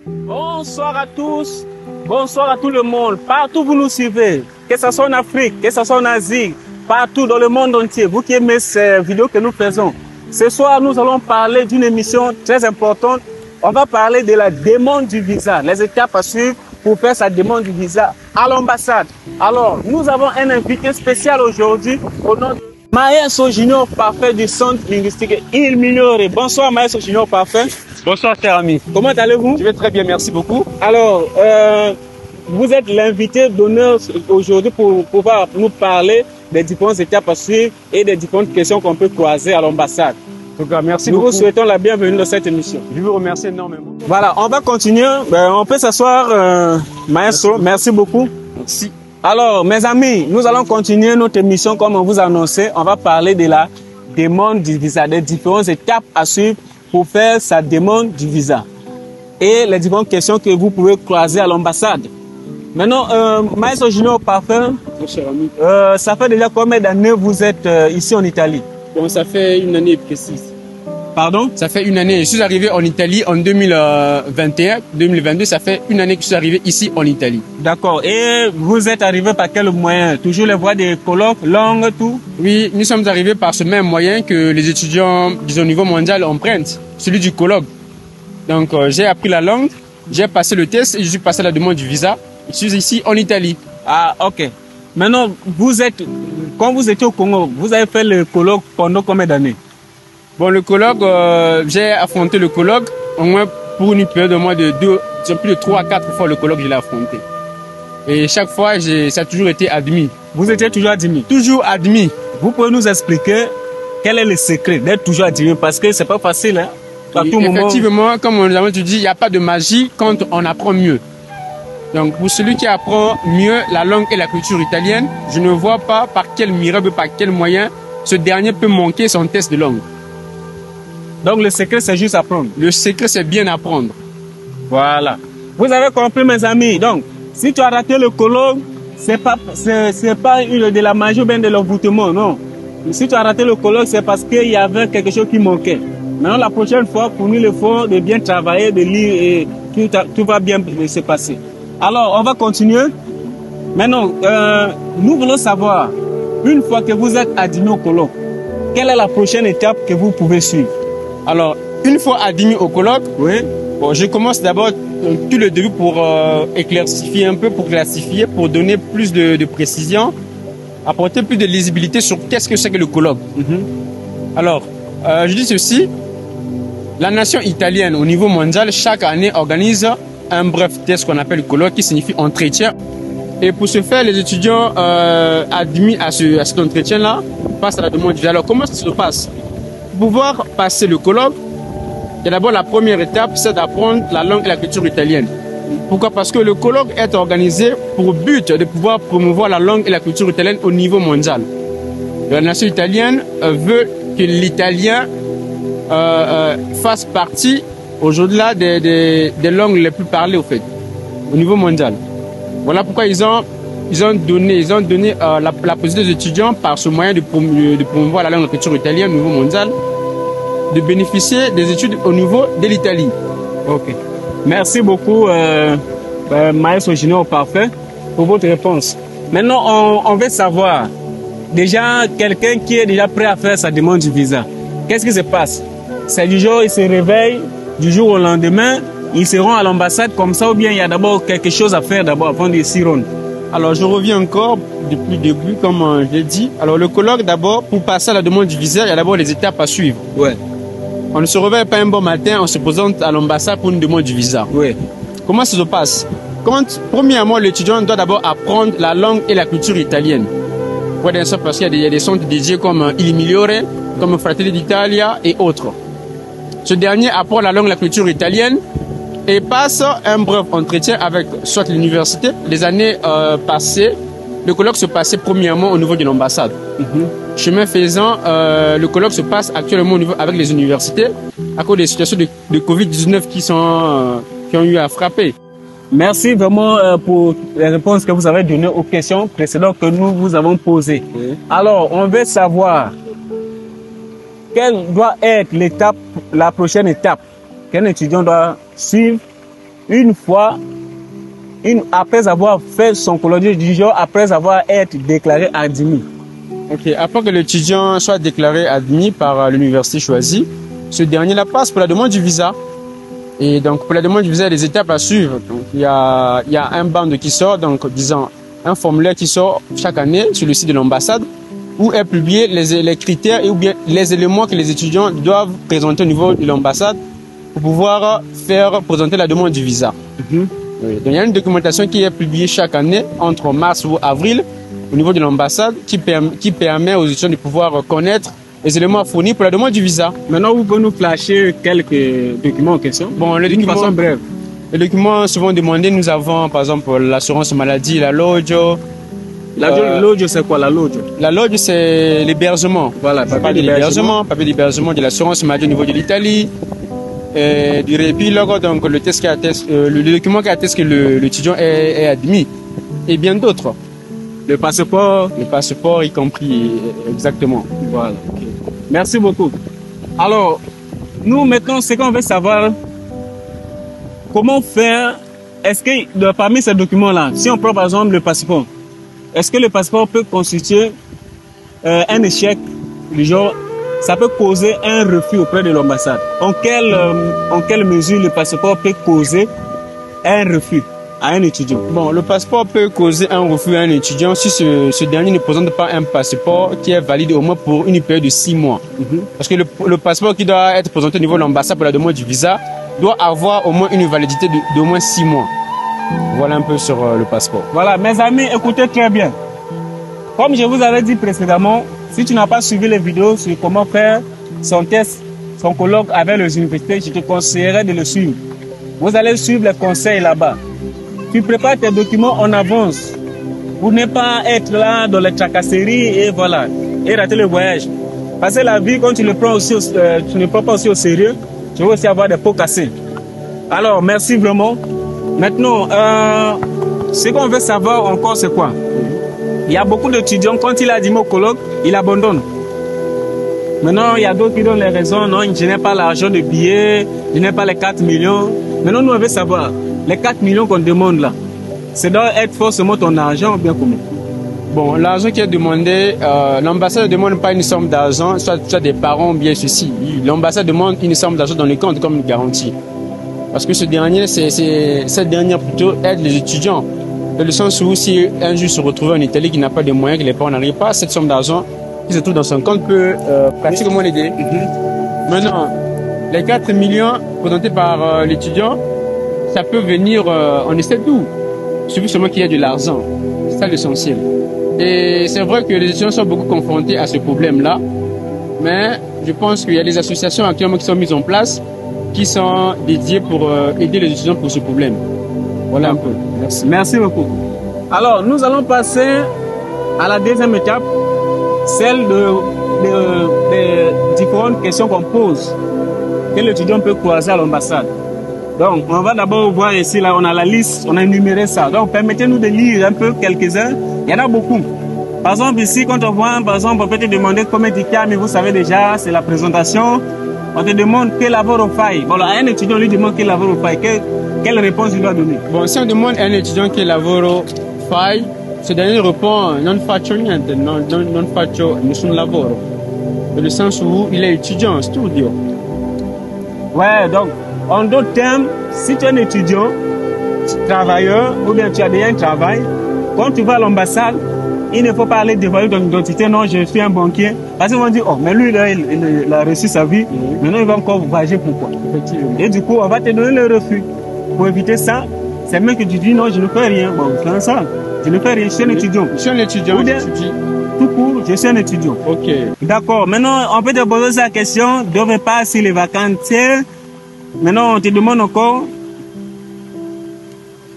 Bonsoir à tous, bonsoir à tout le monde, partout vous nous suivez, que ce soit en Afrique, que ce soit en Asie, partout dans le monde entier, vous qui aimez ces vidéos que nous faisons. Ce soir, nous allons parler d'une émission très importante. On va parler de la demande du visa, les étapes à suivre pour faire sa demande du visa à l'ambassade. Alors, nous avons un invité spécial aujourd'hui au nom de Maestro Junior Parfait du Centre linguistique Il Migliore. Bonsoir Maestro Junior Parfait. Bonsoir cher ami. Comment allez-vous? Je vais très bien, merci beaucoup. Alors, vous êtes l'invité d'honneur aujourd'hui pour pouvoir nous parler des différentes étapes à suivre et des différentes questions qu'on peut croiser à l'ambassade. Donc, merci Nous beaucoup. vous souhaitons la bienvenue dans cette émission. Je vous remercie énormément. Voilà, on va continuer. On peut s'asseoir, Maestro. Merci beaucoup. Merci. Alors, mes amis, nous allons continuer notre émission comme on vous a annoncé. On va parler de la demande du visa, des différentes étapes à suivre pour faire sa demande du visa et les différentes questions que vous pouvez croiser à l'ambassade. Maintenant, Maestro Junior Parfait, Mon cher ami. ça fait déjà combien d'années vous êtes ici en Italie? Bon, ça fait une année précise. Pardon? Ça fait une année. Je suis arrivé en Italie en 2021, 2022. Ça fait une année que je suis arrivé ici en Italie. D'accord. Et vous êtes arrivé par quel moyen? Toujours les voies des colloques, langues, tout? Oui, nous sommes arrivés par ce même moyen que les étudiants, disons, au niveau mondial empruntent, celui du colloque. Donc, j'ai appris la langue, j'ai passé le test et je suis passé à la demande du visa. Je suis ici en Italie. Ah, ok. Maintenant, quand vous étiez au Congo, vous avez fait le colloque pendant combien d'années? Bon, le colloque, j'ai affronté le colloque au moins pour une période de moins de plus de 3 à 4 fois le colloque, je l'ai affronté. Et chaque fois, ça a toujours été admis. Vous étiez toujours admis? Toujours admis. Vous pouvez nous expliquer quel est le secret d'être toujours admis? Parce que c'est pas facile, hein? À tout moment. Effectivement, comme on nous dit, il n'y a pas de magie quand on apprend mieux. Donc, pour celui qui apprend mieux la langue et la culture italienne, je ne vois pas par quel miracle, par quel moyen ce dernier peut manquer son test de langue. Donc, le secret, c'est juste apprendre. Le secret, c'est bien apprendre. Voilà. Vous avez compris, mes amis. Donc, si tu as raté le colloque, c'est pas de la magie ou bien de l'envoûtement, non. Si tu as raté le colloque, c'est parce qu'il y avait quelque chose qui manquait. Maintenant, la prochaine fois, pour nous, il faut de bien travailler, de lire et tout va bien se passer. Alors, on va continuer. Maintenant, nous voulons savoir, une fois que vous êtes admis au colloque, quelle est la prochaine étape que vous pouvez suivre? Alors, une fois admis au colloque, oui. Bon, je commence d'abord tout le début pour éclaircifier un peu, pour classifier, pour donner plus de précision, apporter plus de lisibilité sur qu'est-ce que c'est que le colloque. Alors, je dis ceci, la nation italienne au niveau mondial, chaque année organise un bref test qu'on appelle le colloque, qui signifie entretien. Et pour ce faire, les étudiants admis à cet entretien-là passent à la demande du visa. Alors, comment ça se passe? Pour pouvoir passer le colloque, et d'abord, la première étape, c'est d'apprendre la langue et la culture italienne. Pourquoi? Parce que le colloque est organisé pour but de pouvoir promouvoir la langue et la culture italienne au niveau mondial. La nation italienne veut que l'italien fasse partie aujourd'hui des langues les plus parlées au fait, au niveau mondial. Voilà pourquoi ils ont donné la possibilité aux étudiants par ce moyen de promouvoir la langue et la culture italienne au niveau mondial, de bénéficier des études au niveau de l'Italie. Ok. Merci beaucoup, Maestro Junior Parfait, pour votre réponse. Maintenant, on veut savoir, déjà, quelqu'un qui est déjà prêt à faire sa demande du visa, qu'est-ce qui se passe? C'est du jour, il se réveille, du jour au lendemain, ils se rend à l'ambassade comme ça, ou bien il y a d'abord quelque chose à faire d'abord avant de s'y rendre? Alors, je reviens encore depuis le début, comme je l'ai dit. Alors, le colloque, d'abord, pour passer à la demande du visa, il y a d'abord les étapes à suivre. Ouais. On ne se réveille pas un bon matin, on se présente à l'ambassade pour une demande du visa. Oui. Comment ça se passe? Premièrement, l'étudiant doit d'abord apprendre la langue et la culture italienne. Parce qu'il y a des centres dédiés comme Il Migliore, comme Fratelli d'Italia et autres. Ce dernier apprend la langue et la culture italienne et passe un bref entretien avec soit l'université. Les années passées, le colloque se passait premièrement au niveau de l'ambassade. Chemin faisant, le colloque se passe actuellement avec les universités à cause des situations de Covid-19 qui ont eu à frapper. Merci vraiment pour les réponses que vous avez données aux questions précédentes que nous vous avons posées. Oui. Alors, on veut savoir quelle doit être la prochaine étape qu'un étudiant doit suivre une fois, après avoir fait son colloque du jour, après avoir été déclaré admis. Ok, après que l'étudiant soit déclaré admis par l'université choisie, ce dernier la passe pour la demande du visa. Et donc, pour la demande du visa, il y a des étapes à suivre. Donc, il y a un bande qui sort, donc, disons, un formulaire qui sort chaque année sur le site de l'ambassade, où est publié les critères et ou bien les éléments que les étudiants doivent présenter au niveau de l'ambassade pour pouvoir faire présenter la demande du visa. Oui. Donc, il y a une documentation qui est publiée chaque année entre mars ou avril au niveau de l'ambassade qui permet aux étudiants de pouvoir connaître les éléments à fournir pour la demande du visa. Maintenant, vous pouvez nous flasher quelques documents en question. Bon, les documents, façon brève. Les documents souvent demandés, nous avons par exemple l'assurance maladie, la lojo. La lojo, c'est quoi la lojo? La lojo, c'est l'hébergement. Voilà, papier d'hébergement de l'assurance maladie au niveau de l'Italie. Du répit, donc le test qui atteste, le document qui atteste que l'étudiant est admis, et bien d'autres. Le passeport y compris, exactement. Voilà. Okay. Merci beaucoup. Alors, nous maintenant, ce qu'on veut savoir, comment faire, est-ce que parmi ces documents-là, si on prend par exemple le passeport, est-ce que le passeport peut constituer un échec du genre, ça peut causer un refus auprès de l'ambassade? En quelle mesure le passeport peut causer un refus à un étudiant? Bon, le passeport peut causer un refus à un étudiant si ce dernier ne présente pas un passeport qui est valide au moins pour une période de 6 mois. Parce que le passeport qui doit être présenté au niveau de l'ambassade pour la demande du visa doit avoir au moins une validité d'au moins 6 mois. Voilà un peu sur le passeport. Voilà, mes amis, écoutez très bien. Comme je vous avais dit précédemment, si tu n'as pas suivi les vidéos sur comment faire son test, son colloque avec les universités, je te conseillerais de le suivre. Vous allez suivre les conseils là-bas. Tu prépares tes documents en avance pour ne pas être là dans les tracasseries et voilà, et rater le voyage. Parce que la vie, quand tu le prends aussi, tu ne prends pas aussi au sérieux, tu vas aussi avoir des pots cassés. Alors, merci vraiment. Maintenant, ce qu'on veut savoir encore, c'est quoi? Il y a beaucoup d'étudiants, quand il a dit au colloque, il abandonne. Maintenant, il y a d'autres qui donnent les raisons. Non, je n'ai pas l'argent de billets, je n'ai pas les 4 millions. Maintenant, nous, on veut savoir, les 4 millions qu'on demande là, ça doit être forcément ton argent ou bien comment? Bon, l'argent qui est demandé, l'ambassade ne demande pas une somme d'argent, soit des parents ou bien ceci. L'ambassade demande une somme d'argent dans le compte comme une garantie. Parce que cette dernière plutôt aide les étudiants. Dans le sens où si un jour se retrouve en Italie qui n'a pas de moyens, que les parents n'arrivent pas, cette somme d'argent qui se trouve dans son compte peut pratiquement l'aider. Maintenant, les 4 millions présentés par l'étudiant, ça peut venir, on essaie d'où? Suffit seulement qu'il y ait de l'argent. C'est ça l'essentiel. Et c'est vrai que les étudiants sont beaucoup confrontés à ce problème-là, mais je pense qu'il y a des associations actuellement qui sont mises en place qui sont dédiées pour aider les étudiants pour ce problème. Voilà un peu. Merci. Merci beaucoup. Alors, nous allons passer à la deuxième étape, celle des différentes questions qu'on pose, que l'étudiant peut croiser à l'ambassade. Donc, on va d'abord voir ici, là, on a la liste, on a énuméré ça. Donc, permettez-nous de lire un peu quelques-uns. Il y en a beaucoup. Par exemple, ici, quand on voit, par exemple, on peut te demander combien de cas, mais vous savez déjà, c'est la présentation. On te demande quel lavoro fai. Bon, là, un étudiant lui demande quel lavoro fai. Quelle réponse il doit donner? Bon, si on demande à un étudiant quel lavoro fai, ce dernier répond non faccio niente, non faccio nessun lavoro. Dans le sens où il est étudiant, studio. Ouais, donc, en d'autres termes, si tu es un étudiant, travailleur, ou bien tu as déjà un travail, quand tu vas à l'ambassade, il ne faut pas aller dévoiler ton identité. Non, je suis un banquier. Parce qu'ils vont dire, oh, mais lui, là, il a reçu sa vie. Maintenant, il va encore voyager. Pourquoi? Et du coup, on va te donner le refus. Pour éviter ça, c'est mieux que tu dis, non, je ne fais rien. Bon, c'est ça. Je ne fais rien, je suis un étudiant. Je suis un étudiant, j'étudie. Tout court, je suis un étudiant. Ok. D'accord. Maintenant, on peut te poser cette question. Dove passi le vacanze? Maintenant, on te demande encore,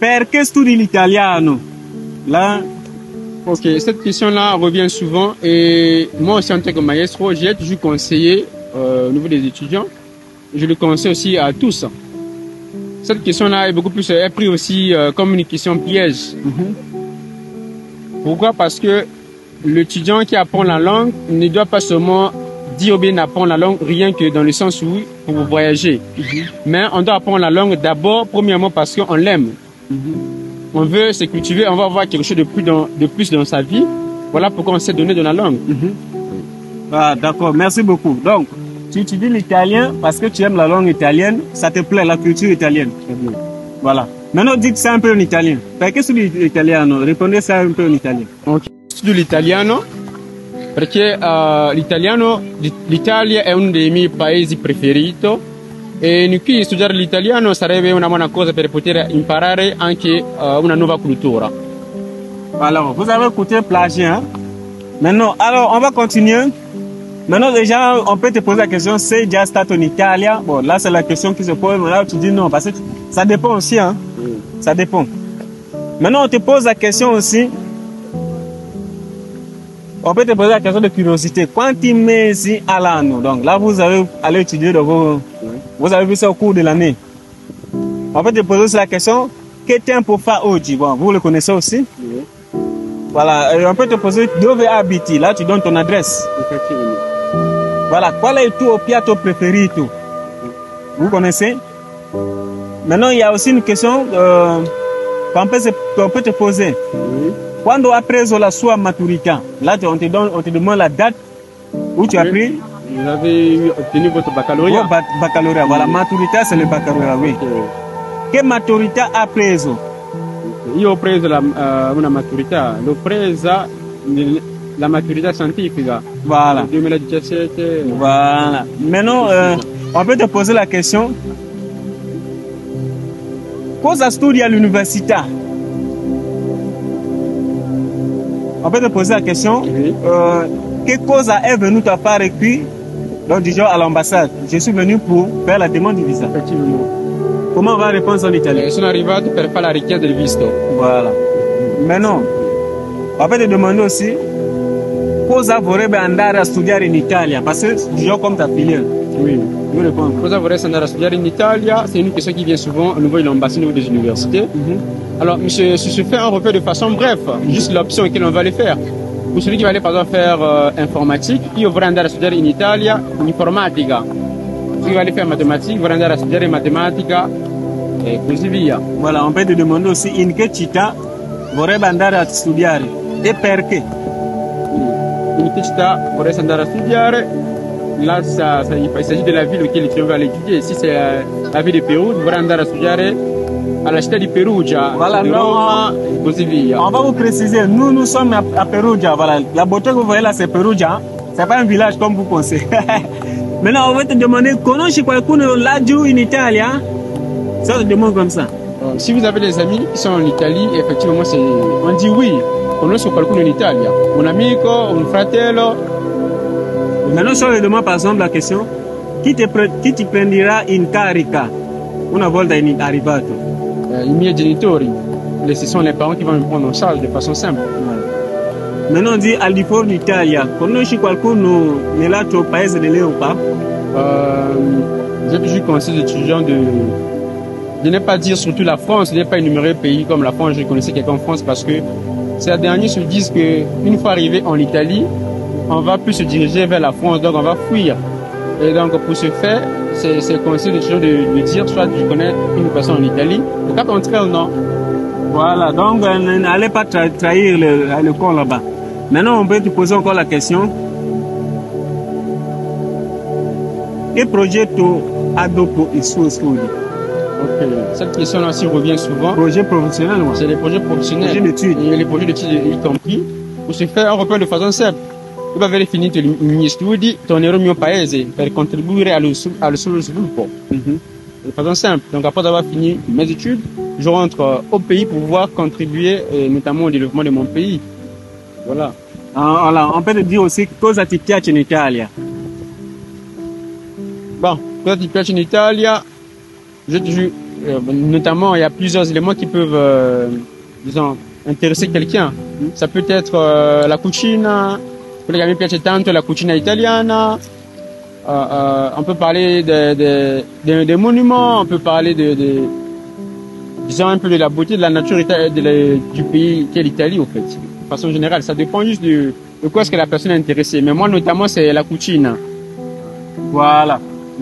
perché studi l'italiano? Là. Ok, cette question-là revient souvent et moi aussi en tant que maestro, j'ai toujours conseillé au niveau des étudiants, je le conseille aussi à tous. Cette question-là est beaucoup plus prise aussi comme une question piège. Pourquoi? Parce que l'étudiant qui apprend la langue ne doit pas seulement dire ou bien apprendre la langue rien que dans le sens où pour voyager. Mais on doit apprendre la langue d'abord, premièrement parce qu'on l'aime. On veut se cultiver, on va avoir quelque chose de plus dans sa vie. Voilà pourquoi on s'est donné de la langue. Ah, d'accord, merci beaucoup. Donc, tu étudies l'italien parce que tu aimes la langue italienne, ça te plaît, la culture italienne. Voilà. Maintenant, dites ça un peu en italien. Qu'est-ce que c'est l'italiano? Répondez ça un peu en italien. Ok, studio l'italiano perché l'Italia è uno dei miei paesi preferiti e qui studiare l'italiano sarebbe una buona cosa per poter imparare anche una nuova cultura. Alors, vous avez écouté plagiat. Hein? Maintenant, alors, on va continuer. Maintenant, déjà, on peut te poser la question, c'est già stato in Italia? Bon, là, c'est la question qui se pose. Là, tu dis non, parce que ça dépend aussi. Hein? Ça dépend. Maintenant, on te pose la question aussi. On peut te poser la question de curiosité. Quanti mesi all'anno? Donc là, vous allez aller étudier de vos... Vous avez vu ça au cours de l'année. On peut te poser aussi la question, che tempo fa oggi? Bon, vous le connaissez aussi. Voilà, on peut te poser dove abiti. Là, tu donnes ton adresse. Voilà, qual è il tuo piatto preferito? Vous connaissez? Maintenant, il y a aussi une question qu'on peut te poser. Quando ha preso la sua maturità? Là, on te demande la date où tu as pris. Vous avez obtenu votre baccalauréat. Baccalauréat, voilà, maturità, c'est le baccalauréat, oui. Che maturità ha preso? Io ho preso una maturità, l'ho presa la maturità scientifica. Voilà. 2017. Voilà. Maintenant, on peut te poser la question. Cosa studi all'università? On peut te poser la question. Che cosa è venuto a fare qui? Donc, disons à l'ambassade. Je suis venu pour faire la demande de visa. Effectivement. Comment on va répondre en italien? Sono arrivato per fare la richiesta del visto. Voilà. Maintenant, on peut te demander aussi cosa vorrebbe andare a studiare in Italia? Parce que, disons, comme ta filière. Oui. Je vais répondre. Cosa vorresti andare a studiare in Italia? C'est une question qui vient souvent au niveau de l'ambassade, au niveau des universités. Alors, monsieur, si je fais un repère de façon bref, juste l'option auquel on va aller faire. Pour celui qui va aller par exemple faire informatique, io vorrei andare a studiare in Italia informatica. Celui qui va aller faire mathématiques, vorrei andare a studiare matematica e così via. Voilà, on peut te demander aussi in che città vorrebbe andare a studiare e perché? In che città vorresti andare a studiare? Là, il s'agit de la ville auquel tu vas aller étudier. Si c'est la ville de Pérou, vorrei andare a studiare alla città di Perugia, voilà, Roma, et così via. On va vous préciser, nous sommes à Perugia. Voilà. La beauté que vous voyez là, c'est Perugia. C'est pas un village comme vous pensez. Maintenant, on va te demander, conosci qualcuno laggiù in Italia? Ça, on te demande comme ça. Si vous avez des amis qui sont en Italie, effectivement, on dit oui. Conosco qualcuno in Italia. Un amico, un fratello. Maintenant, si on te demande par exemple la question, chi ti prenderà in carica una volta arrivato? I miei genitori, ce sont les parents qui vont me prendre en charge de façon simple. Maintenant on dit al di fuori d'Italia, conosci qualcuno nell'altro paese dell'Europa? J'ai toujours conseillé aux étudiants de ne pas dire surtout la France, de ne pas énumérer un pays comme la France. Je connaissais quelqu'un en France parce que ces derniers se disent qu'une fois arrivé en Italie, on va plus se diriger vers la France, donc on va fuir. Et donc pour ce faire, c'est conseillé aux étudiants de dire soit je connais une personne en Italie, au cas contraire non. Voilà, donc n'allez pas trahir le corps là-bas. Maintenant, on peut te poser encore la question. Che progetto ha dopo il suo studio? Ok, cette question-là aussi revient souvent. Projet professionnel, ouais. C'est les projets professionnels. Projet d'études. Et les projets d'études y compris. Pour se faire un repère de façon simple. Dopo aver finito i miei studi, tornerò al mio paese per contribuire allo suo sviluppo. De façon simple. Donc après avoir fini mes études, je rentre au pays pour pouvoir contribuer notamment au développement de mon pays. Voilà. Alors, on peut te dire aussi cosa ti piace in Italia. Bon, cosa ti piace in Italia, notamment il y a plusieurs éléments qui peuvent, disons, intéresser quelqu'un. Ça peut être la cucina, quello che mi piace tanto la cucina italiana. On peut parler des monuments, on peut parler disons un peu de la beauté de la nature du pays qu'est l'Italie en fait. De façon générale, ça dépend juste de quoi est-ce que la personne est intéressée. Mais moi notamment c'est la cucina. Voilà.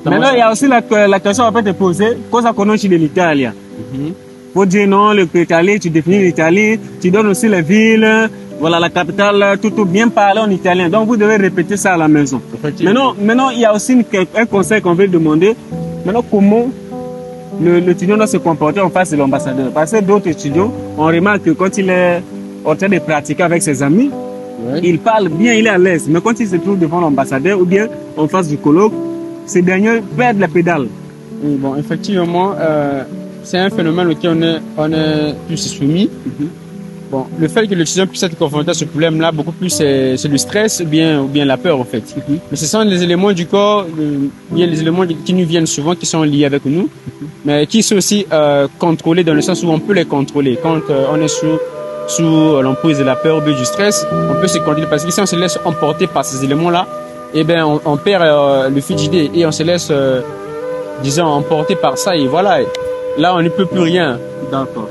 Maintenant, il y a aussi la question qu'on peut te poser, cosa conosci dell'Italia? Faut dire non, l'Italie, tu définis l'Italie, tu donnes aussi les villes, voilà la capitale, tout bien parler en italien. Donc vous devez répéter ça à la maison. Maintenant, il y a aussi un conseil qu'on veut demander. Maintenant, comment l'étudiant doit se comporter en face de l'ambassadeur? Parce que d'autres étudiants, on remarque que quand il est en train de pratiquer avec ses amis, il parle bien, il est à l'aise. Mais quand il se trouve devant l'ambassadeur ou bien en face du colloque, ces derniers perdent la pédale. Oui, bon, effectivement, c'est un phénomène auquel on est plus soumis. Bon, le fait que l'étudiant puisse être confronté à ce problème-là, beaucoup plus, c'est le stress ou bien la peur, en fait. Mais ce sont les éléments du corps, bien les éléments qui nous viennent souvent, qui sont liés avec nous, mais qui sont aussi contrôlés dans le sens où on peut les contrôler. Quand on est sous l'emprise de la peur ou bien du stress, on peut se contrôler. Parce que si on se laisse emporter par ces éléments-là, eh ben, on perd le fil d'idée et on se laisse, disons, emporter par ça. Et voilà, là, on ne peut plus rien. D'accord.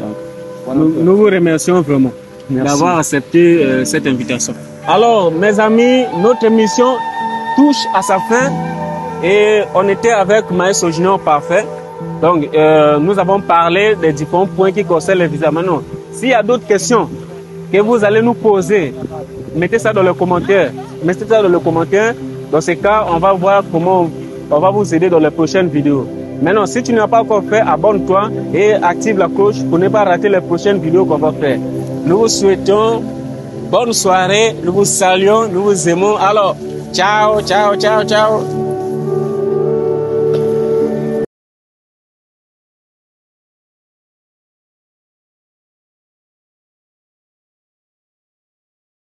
Voilà. Nous vous remercions vraiment d'avoir accepté cette invitation. Alors, mes amis, notre émission touche à sa fin et on était avec Maestro Junior Parfait. Donc, nous avons parlé des différents points qui concernent les visas. Maintenant, s'il y a d'autres questions que vous allez nous poser, mettez ça dans les commentaires. Mettez ça dans les commentaires. Dans ce cas, on va voir comment on va vous aider dans les prochaines vidéos. Maintenant, si tu n'as pas encore fait, abonne-toi et active la cloche pour ne pas rater les prochaines vidéos qu'on va faire. Nous vous souhaitons bonne soirée, nous vous saluons, nous vous aimons. Alors, ciao, ciao, ciao, ciao.